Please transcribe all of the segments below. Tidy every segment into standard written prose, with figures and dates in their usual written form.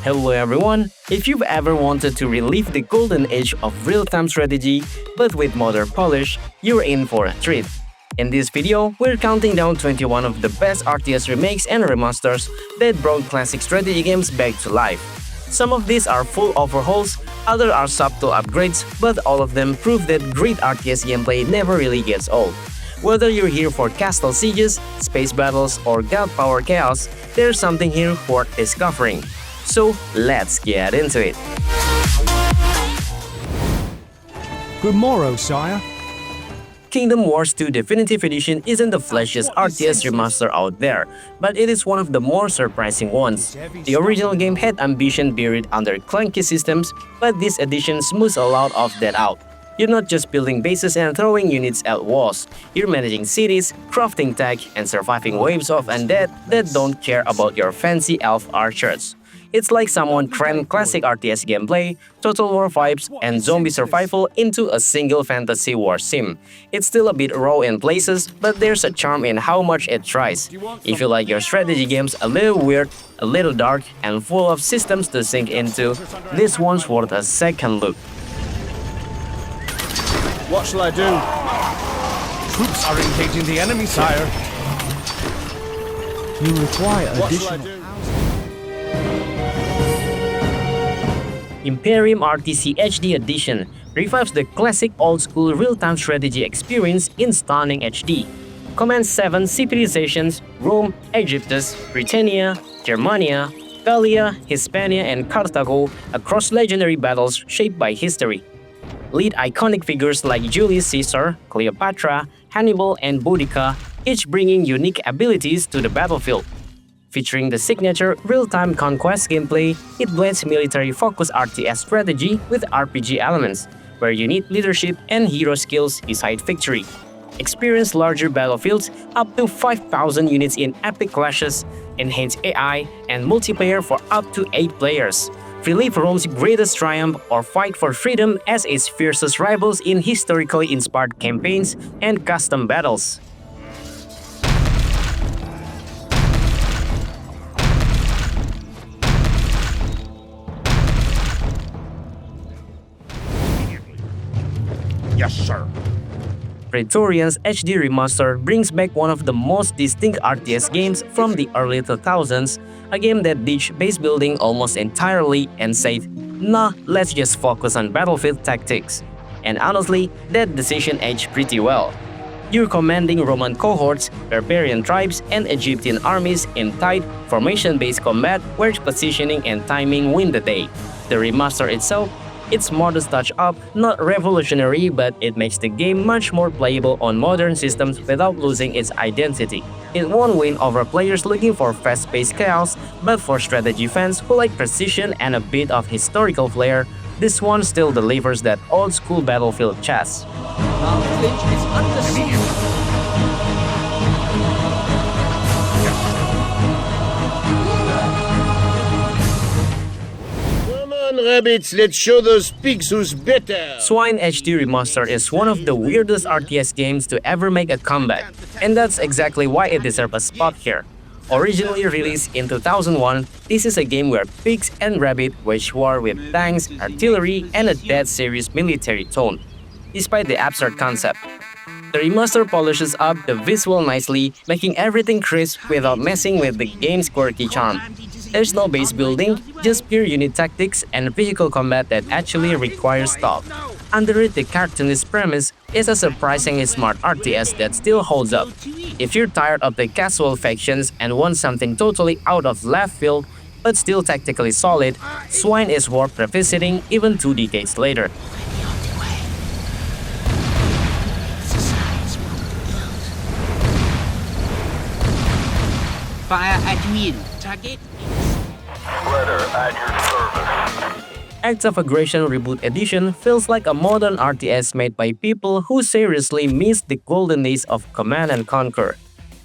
Hello everyone! If you've ever wanted to relive the golden age of real-time strategy, but with modern polish, you're in for a treat. In this video, we're counting down 21 of the best RTS remakes and remasters that brought classic strategy games back to life. Some of these are full overhauls, others are subtle upgrades, but all of them prove that great RTS gameplay never really gets old. Whether you're here for castle sieges, space battles, or god power chaos, there's something here worth discovering. So let's get into it. Good morrow, sire. Kingdom Wars 2 Definitive Edition isn't the flashiest RTS remaster out there, but it is one of the more surprising ones. The original game had ambition buried under clunky systems, but this edition smooths a lot of that out. You're not just building bases and throwing units at walls, you're managing cities, crafting tech, and surviving waves of undead that don't care about your fancy elf archers. It's like someone crammed classic RTS gameplay, Total War vibes, and zombie survival into a single fantasy war sim. It's still a bit raw in places, but there's a charm in how much it tries. If you like your strategy games a little weird, a little dark, and full of systems to sink into, this one's worth a second look. What shall I do? Troops are engaging the enemy, sire. You require additional... Imperivm RTC HD Edition revives the classic old-school real-time strategy experience in stunning HD. Commands 7 civilizations: Rome, Egyptus, Britannia, Germania, Gallia, Hispania, and Carthago across legendary battles shaped by history. Lead iconic figures like Julius Caesar, Cleopatra, Hannibal, and Boudica, each bringing unique abilities to the battlefield. Featuring the signature real-time conquest gameplay, it blends military-focused RTS strategy with RPG elements, where you need leadership and hero skills beside victory. Experience larger battlefields, up to 5,000 units in epic clashes, enhanced AI, and multiplayer for up to 8 players. Relive Rome's greatest triumph or fight for freedom as its fiercest rivals in historically inspired campaigns and custom battles. Yes, sir. Praetorians HD Remaster brings back one of the most distinct RTS games from the early 2000s, a game that ditched base building almost entirely and said, "Nah, let's just focus on battlefield tactics." And honestly, that decision aged pretty well. You're commanding Roman cohorts, barbarian tribes, and Egyptian armies in tight, formation-based combat where positioning and timing win the day. The remaster itself, it's modest touch-up, not revolutionary, but it makes the game much more playable on modern systems without losing its identity. It won't win over players looking for fast-paced chaos, but for strategy fans who like precision and a bit of historical flair, this one still delivers that old-school battlefield chess. Our village is under siege. Rabbits, let's show those pigs who's better! S.W.I.N.E HD Remaster is one of the weirdest RTS games to ever make a comeback, and that's exactly why it deserves a spot here. Originally released in 2001, this is a game where pigs and rabbits wage war with tanks, artillery, and a dead serious military tone. Despite the absurd concept, the remaster polishes up the visual nicely, making everything crisp without messing with the game's quirky charm. There's no base building, just pure unit tactics and vehicle combat that actually requires thought. Underneath the cartoonist premise is a surprisingly smart RTS that still holds up. If you're tired of the casual factions and want something totally out of left field but still tactically solid, S.W.I.N.E is worth revisiting even 2 decades later. Fire at will. Target. Spreader at your service. Acts of Aggression Reboot Edition feels like a modern RTS made by people who seriously miss the golden days of Command and Conquer.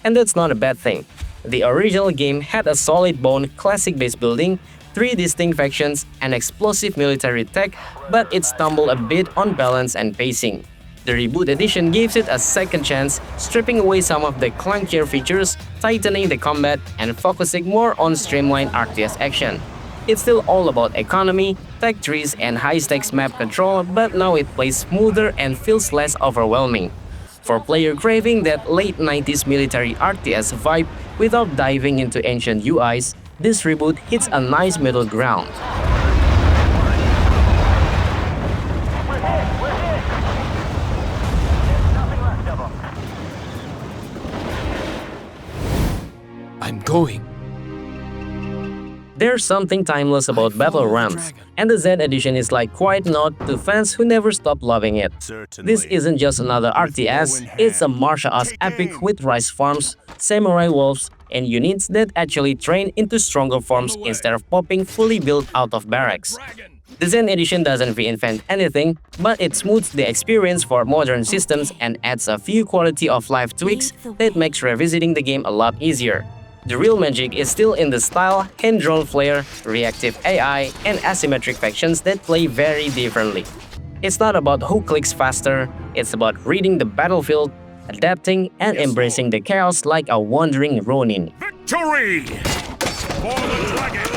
And that's not a bad thing. The original game had a solid bone classic base building, 3 distinct factions, and explosive military tech, but it stumbled a bit on balance and pacing. The Reboot edition gives it a second chance, stripping away some of the clunkier features, tightening the combat, and focusing more on streamlined RTS action. It's still all about economy, tech trees, and high-stakes map control, but now it plays smoother and feels less overwhelming. For player craving that late 90s military RTS vibe without diving into ancient UIs, this reboot hits a nice middle ground. I'm going. There's something timeless about battle realms, and the Z edition is like quite nod to fans who never stop loving it. This isn't just another RTS, it's a martial arts epic with rice farms, samurai wolves, and units that actually train into stronger forms instead of popping fully built out of barracks. The Zen edition doesn't reinvent anything, but it smooths the experience for modern systems and adds a few quality of life tweaks that makes revisiting the game a lot easier. The real magic is still in the style, hand-drawn flair, reactive AI, and asymmetric factions that play very differently. It's not about who clicks faster, it's about reading the battlefield, adapting, and embracing the chaos like a wandering ronin. Victory! For the dragon!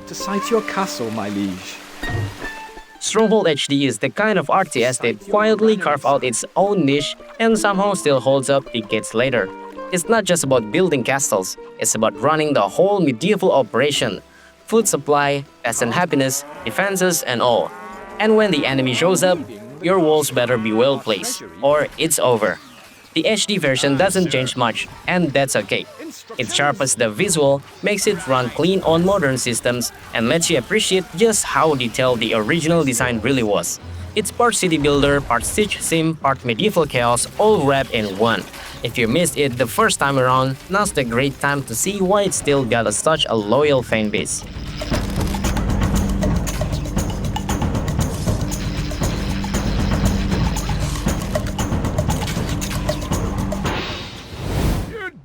To sight your castle, my liege. Stronghold HD is the kind of RTS that quietly carved out its own niche and somehow still holds up decades later. It's not just about building castles, it's about running the whole medieval operation. Food supply, peasant happiness, defenses, and all. And when the enemy shows up, your walls better be well placed, or it's over. The HD version doesn't change much, and that's okay. It sharpens the visual, makes it run clean on modern systems, and lets you appreciate just how detailed the original design really was. It's part city builder, part siege sim, part medieval chaos, all wrapped in one. If you missed it the first time around, now's the great time to see why it still got such a loyal fanbase.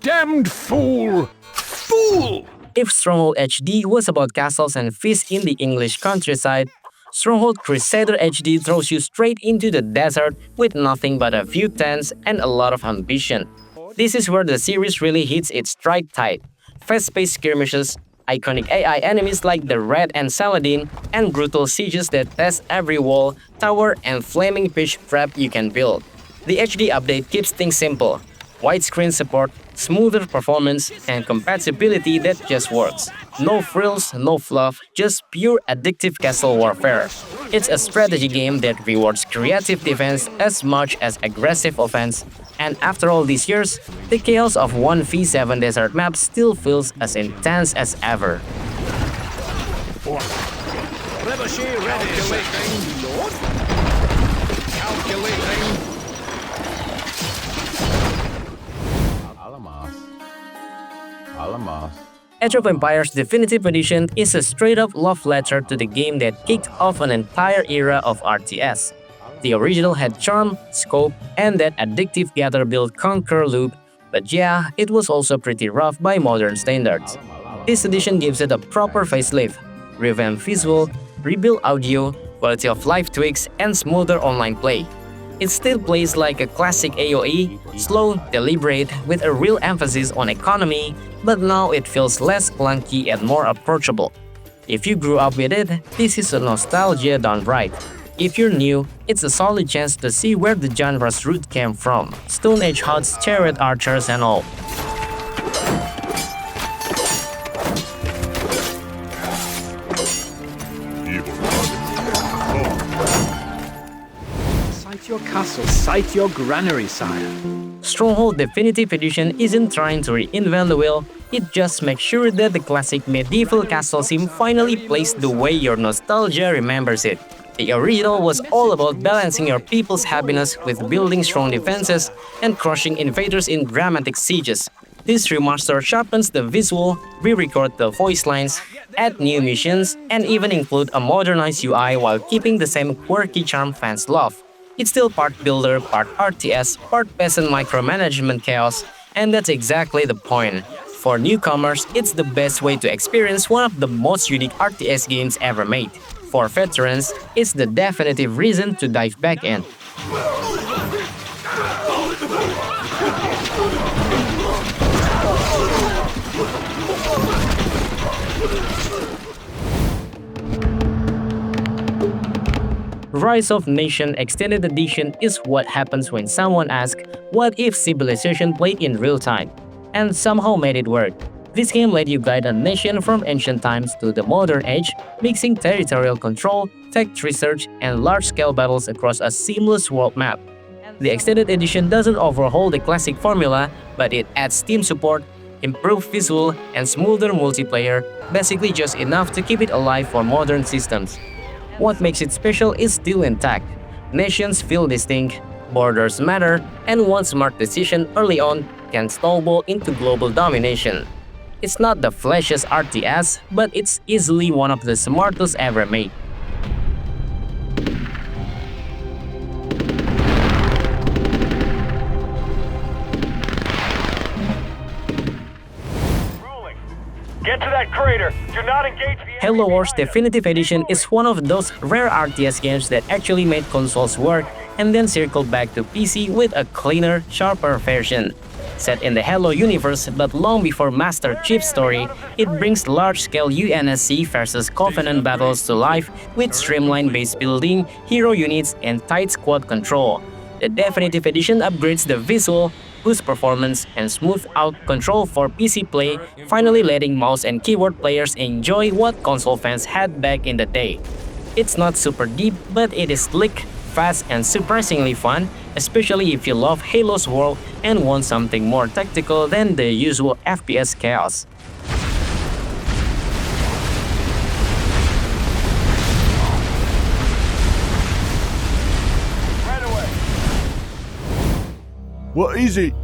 Damned fool! Fool! If Stronghold HD was about castles and feasts in the English countryside, Stronghold Crusader HD throws you straight into the desert with nothing but a few tents and a lot of ambition. This is where the series really hits its stride tight. Fast-paced skirmishes, iconic AI enemies like the Red and Saladin, and brutal sieges that test every wall, tower, and flaming pitch trap you can build. The HD update keeps things simple. Widescreen support, smoother performance, and compatibility that just works. No frills, no fluff, just pure addictive castle warfare. It's a strategy game that rewards creative defense as much as aggressive offense, and after all these years, the chaos of 1v7 desert map still feels as intense as ever. Calculating. Age of Empires Definitive Edition is a straight-up love letter to the game that kicked off an entire era of RTS. The original had charm, scope, and that addictive gather-build-conquer loop, but yeah, it was also pretty rough by modern standards. This edition gives it a proper facelift, revamped visual, rebuilt audio, quality of life tweaks, and smoother online play. It still plays like a classic AoE, slow, deliberate, with a real emphasis on economy, but now it feels less clunky and more approachable. If you grew up with it, this is a nostalgia done right. If you're new, it's a solid chance to see where the genre's root came from, Stone Age huts, chariot archers, and all. Sight your castle, sight your granary, sire. Stronghold Definitive Edition isn't trying to reinvent the wheel, it just makes sure that the classic medieval castle sim finally plays the way your nostalgia remembers it. The original was all about balancing your people's happiness with building strong defenses and crushing invaders in dramatic sieges. This remaster sharpens the visual, re-record the voice lines, add new missions, and even include a modernized UI while keeping the same quirky charm fans love. It's still part builder, part RTS, part peasant micromanagement chaos, and that's exactly the point. For newcomers, it's the best way to experience one of the most unique RTS games ever made. For veterans, it's the definitive reason to dive back in. Rise of Nation Extended Edition is what happens when someone asks, what if Civilization played in real time? And somehow made it work. This game let you guide a nation from ancient times to the modern age, mixing territorial control, tech research, and large-scale battles across a seamless world map. The Extended Edition doesn't overhaul the classic formula, but it adds team support, improved visual, and smoother multiplayer, basically just enough to keep it alive for modern systems. What makes it special is still intact. Nations feel distinct, borders matter, and one smart decision early on can snowball into global domination. It's not the flashiest RTS, but it's easily one of the smartest ever made. Rolling. Get to that crater. Do not engage the Halo enemy Wars behind us. Definitive Edition is one of those rare RTS games that actually made consoles work and then circled back to PC with a cleaner, sharper version. Set in the Halo universe but long before Master Chief's story, it brings large-scale UNSC versus Covenant battles to life with streamlined base building, hero units, and tight squad control. The Definitive Edition upgrades the visual, boosts performance, and smooth out control for PC play, finally letting mouse and keyboard players enjoy what console fans had back in the day. It's not super deep, but it is slick, fast, and surprisingly fun, especially if you love Halo's world and want something more tactical than the usual FPS chaos. Right away. What is it?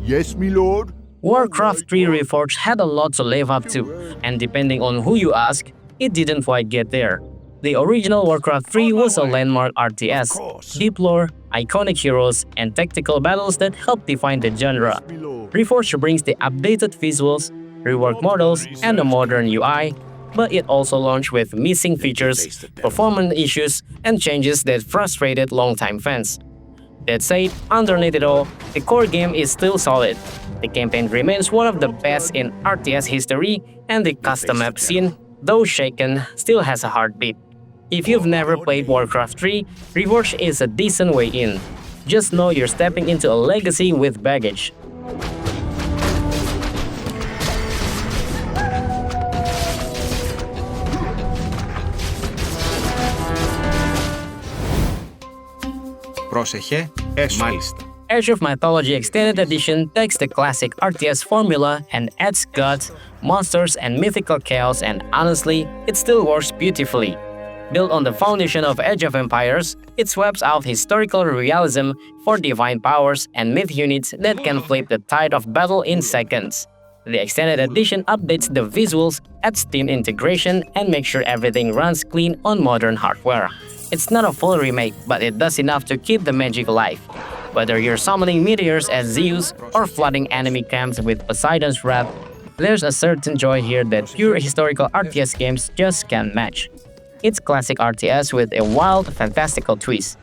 Yes, me lord? Warcraft III Reforged had a lot to live up to, and depending on who you ask, it didn't quite get there. The original Warcraft III was a landmark RTS, deep lore, iconic heroes, and tactical battles that helped define the genre. Reforged brings the updated visuals, reworked models, and a modern UI, but it also launched with missing features, performance issues, and changes that frustrated longtime fans. That said, underneath it all, the core game is still solid. The campaign remains one of the best in RTS history, and the custom map scene, though shaken, still has a heartbeat. If you've never played Warcraft 3, Reforged is a decent way in. Just know you're stepping into a legacy with baggage. Πρόσεχε, μάλιστα. Age of Mythology Extended Edition takes the classic RTS formula and adds gods, monsters, and mythical chaos, and honestly, it still works beautifully. Built on the foundation of Age of Empires, it swaps out historical realism for divine powers and myth units that can flip the tide of battle in seconds. The Extended Edition updates the visuals, adds Steam integration, and makes sure everything runs clean on modern hardware. It's not a full remake, but it does enough to keep the magic alive. Whether you're summoning meteors as Zeus or flooding enemy camps with Poseidon's wrath, there's a certain joy here that pure historical RTS games just can't match. It's classic RTS with a wild, fantastical twist.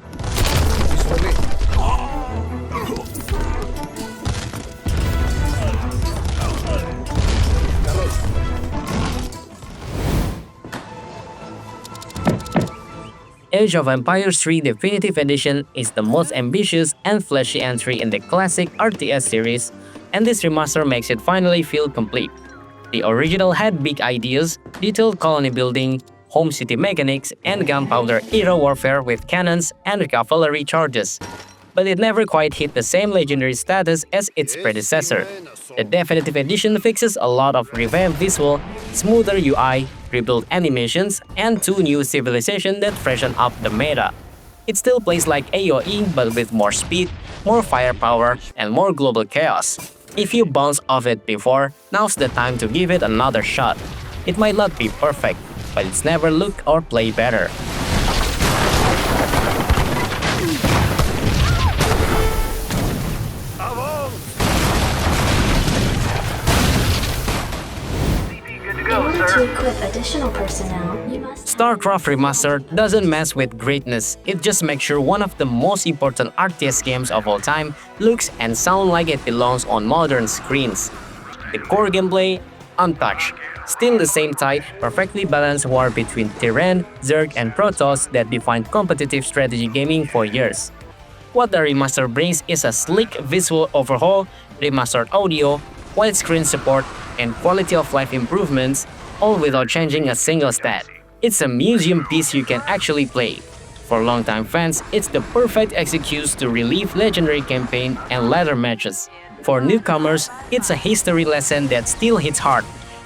Age of Empires 3 Definitive Edition is the most ambitious and flashy entry in the classic RTS series, and this remaster makes it finally feel complete. The original had big ideas, detailed colony building, home city mechanics, and gunpowder-era warfare with cannons and cavalry charges. But it never quite hit the same legendary status as its predecessor. The Definitive Edition fixes a lot of revamped visual, smoother UI, rebuilt animations, and 2 new civilizations that freshen up the meta. It still plays like AoE but with more speed, more firepower, and more global chaos. If you bounced off it before, now's the time to give it another shot. It might not be perfect, but it's never looked or played better. In order to equip additional personnel, you must... StarCraft Remastered doesn't mess with greatness, it just makes sure one of the most important RTS games of all time looks and sounds like it belongs on modern screens. The core gameplay, untouched. Still the same tight, perfectly balanced war between Terran, Zerg, and Protoss that defined competitive strategy gaming for years. What the remaster brings is a sleek visual overhaul, remastered audio, widescreen support, and quality of life improvements, all without changing a single stat. It's a museum piece you can actually play. For longtime fans, it's the perfect excuse to relive legendary campaign and ladder matches. For newcomers, it's a history lesson that still hits hard,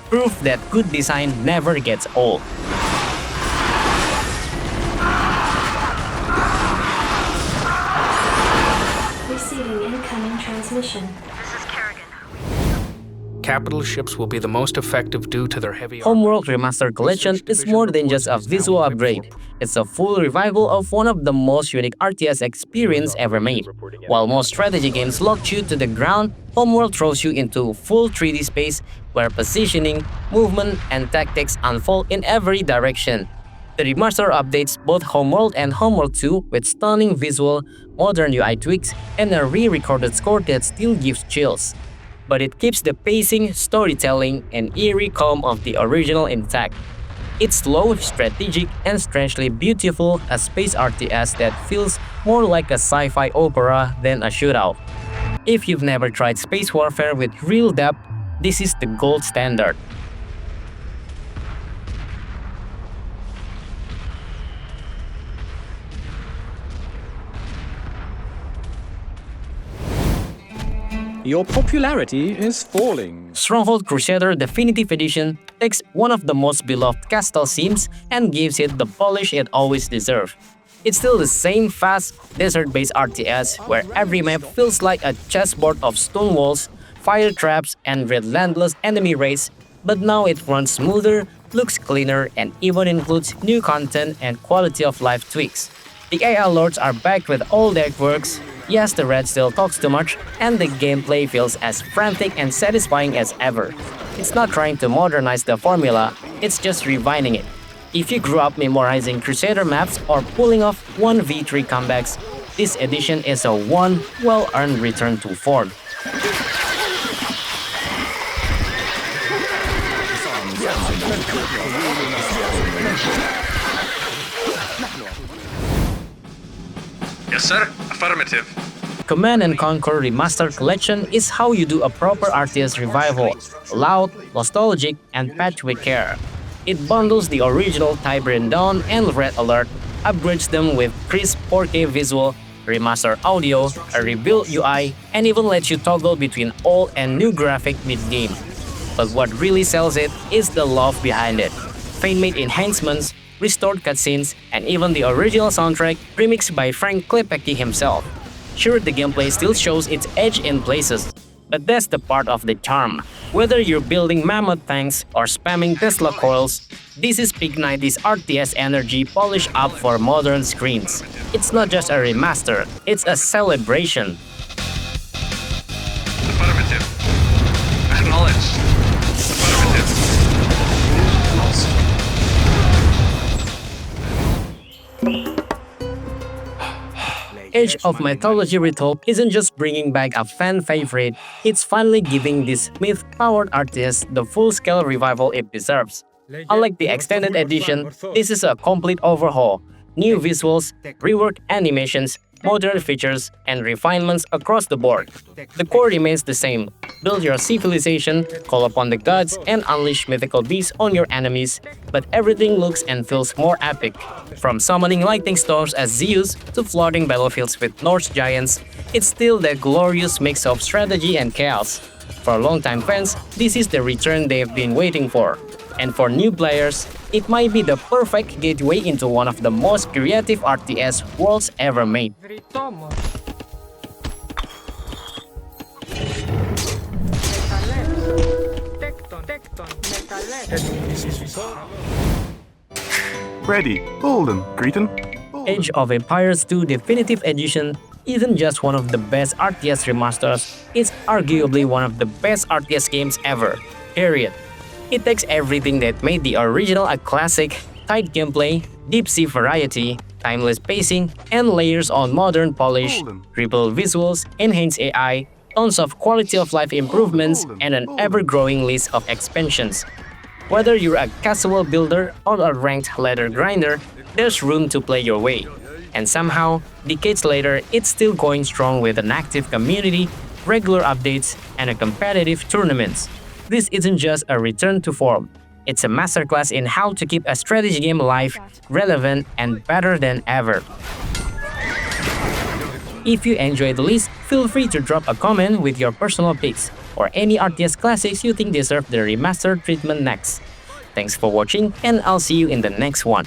proof that good design never gets old. Receiving incoming transmission. Capital ships will be the most effective due to their heavy Homeworld Remaster Collection is more than just a visual upgrade. It's a full revival of one of the most unique RTS experience ever made. While most strategy games lock you to the ground, Homeworld throws you into full 3D space where positioning, movement, and tactics unfold in every direction. The remaster updates both Homeworld and Homeworld 2 with stunning visual, modern UI tweaks, and a re-recorded score that still gives chills. But it keeps the pacing, storytelling, and eerie calm of the original intact. It's slow, strategic, and strangely beautiful, a space RTS that feels more like a sci-fi opera than a shootout. If you've never tried space warfare with real depth, this is the gold standard. Your popularity is falling. Stronghold Crusader Definitive Edition takes one of the most beloved Castle sims and gives it the polish it always deserved. It's still the same fast, desert-based RTS where every map feels like a chessboard of stone walls, fire traps, and relentless enemy raids, but now it runs smoother, looks cleaner, and even includes new content and quality of life tweaks. The AI lords are back with all their quirks. Yes, the red still talks too much, and the gameplay feels as frantic and satisfying as ever. It's not trying to modernize the formula, it's just refining it. If you grew up memorizing Crusader maps or pulling off 1v3 comebacks, this edition is a well-earned return to form. Yes, sir. Affirmative. Command & Conquer Remaster Collection is how you do a proper RTS revival, loud, nostalgic, and patched with care. It bundles the original Tiberian Dawn and Red Alert, upgrades them with crisp 4K visual, remaster audio, a rebuilt UI, and even lets you toggle between old and new graphic mid-game. But what really sells it is the love behind it. Fan-made enhancements, restored cutscenes, and even the original soundtrack remixed by Frank Klepecki himself. Sure, the gameplay still shows its edge in places, but that's the part of the charm. Whether you're building mammoth tanks or spamming Tesla coils, this is peak 90s RTS energy polished up for modern screens. It's not just a remaster, it's a celebration. Affirmative. Acknowledged. Affirmative. Age of Mythology Retold isn't just bringing back a fan favorite, it's finally giving this myth-powered RTS the full-scale revival it deserves. Unlike the extended edition, this is a complete overhaul. New visuals, reworked animations, modern features, and refinements across the board. The core remains the same. Build your civilization, call upon the gods, and unleash mythical beasts on your enemies, but everything looks and feels more epic. From summoning lightning storms as Zeus to flooding battlefields with Norse giants, it's still that glorious mix of strategy and chaos. For longtime fans, this is the return they've been waiting for. And for new players, it might be the perfect gateway into one of the most creative RTS worlds ever made. Ready, Golden, Cretan. Age of Empires 2 Definitive Edition isn't just one of the best RTS remasters, it's arguably one of the best RTS games ever, period. It takes everything that made the original a classic, tight gameplay, deep-sea variety, timeless pacing, and layers on modern polish, rebuilt visuals, enhanced AI, tons of quality of life improvements, and an ever-growing list of expansions. Whether you're a casual builder or a ranked ladder grinder, there's room to play your way. And somehow, decades later, it's still going strong with an active community, regular updates, and a competitive tournaments. This isn't just a return to form. It's a masterclass in how to keep a strategy game alive, relevant, and better than ever. If you enjoyed the list, feel free to drop a comment with your personal picks or any RTS classics you think deserve the remastered treatment next. Thanks for watching, and I'll see you in the next one.